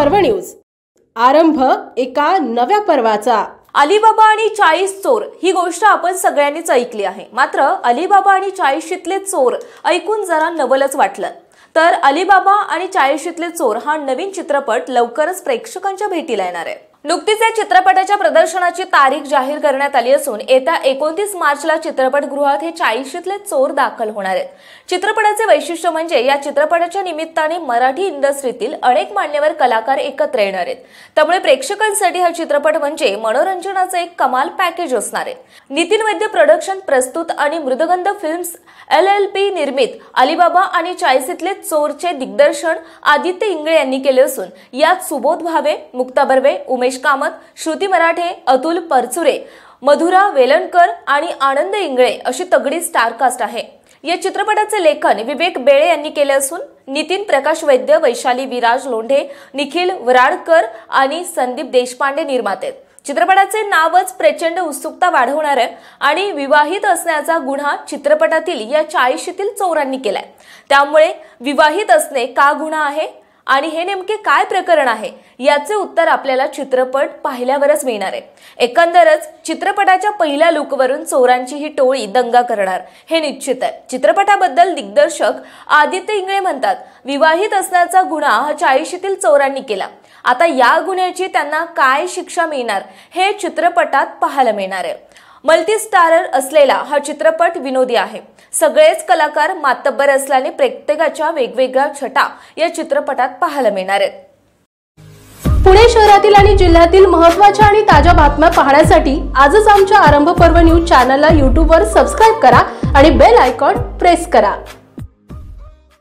पर्व न्यूज। आरंभ एका नव्या पर्वाचा। अलीबाबा आणि 40 चोर ही गोष्ट आपण सगळ्यांनीच ऐकली आहे। मात्र अलीबाबा आणि 40शीतले चोर ऐकून जरा नवलच वाटलं। तर अलीबाबा आणि 40शीतले चोर हा नवीन चित्रपट लवकरच प्रेक्षकांच्या भेटीला येणार आहे। नुकतीच या चित्रपटाच्या प्रदर्शनाची तारीख जाहीर करण्यात आली असून येत्या 29 मार्चला चित्रपटगृहात हे 40शीतले चोर दाखल होणार आहेत। चित्रपटाचे वैशिष्ट्य म्हणजे या चित्रपटाच्या निमित्ताने मराठी इंडस्ट्रीतील अनेक मान्यवर कलाकार एकत्र येणार आहेत। त्यामुळे प्रेक्षकांसाठी हा चित्रपट म्हणजे मनोरंजनाचे एक कमाल पॅकेज असणार आहे। नितीन वैद्य प्रोडक्शन प्रस्तुत आणि मृदगंध फिल्म्स LLP निर्मित अलीबाबा आणि 40शीतले चोरचे दिग्दर्शन आदित्य इंगळे यांनी केले असून यात सुबोध भावे, मुक्ता बर्वे, उमेश कामत, श्रुती मराठे, अतुल परचुरे, मधुरा वेलणकर आणि आनंद इंगळे अशी तगडी स्टारकास्ट आहे। या चित्रपटाचे लेखन विवेक बेळे यांनी केले असून नितीन प्रकाश वैद्य, वैशाली विराज लोंढे, निखिल वराडकर आणि संदीप देशपांडे निर्माते आहेत। चित्रपटाचे नावच प्रचंड उत्सुकता वाढवणार आहे आणि विवाहित असण्याचा गुन्हा चित्रपटातील या 40शीतील चोरांनी केलाय। त्यामुळे विवाहित असणे का गुन्हा आहे आणि हे नेमके काय प्रकरण आहे याचे उत्तर आपल्याला चित्रपट पाहिल्यावरच मिळणार आहे। एकंदरच चित्रपटाच्या पहिल्या लुकवरून चोरांची ही टोळी दंगा करणार हे निश्चित आहे। चित्रपटाबद्दल दिग्दर्शक आदित्य इंगळे म्हणतात, विवाहित असण्याचा गुन्हा हा 40शीतील चोरांनी केला। आता या गुन्ह्याची त्यांना काय शिक्षा मिळणार हे चित्रपटात पाहायला मिळणार आहे। मल्टी स्टारर असलेला हा चित्रपट विनोदी आहे। सगळेच कलाकार मातब्बर असल्याने प्रत्येकाच्या वेगवेगळ्या छटा या चित्रपटात पाहायला मिळणार आहेत। पुणे शहरातील आणि जिल्ह्यातील महत्त्वाच्या आणि ताज्या बातम्या पाहण्यासाठी आजच आमच्या आरंभ पर्व न्यूज चॅनलला YouTube वर सबस्क्राइब करा आणि बेल आयकॉन प्रेस करा।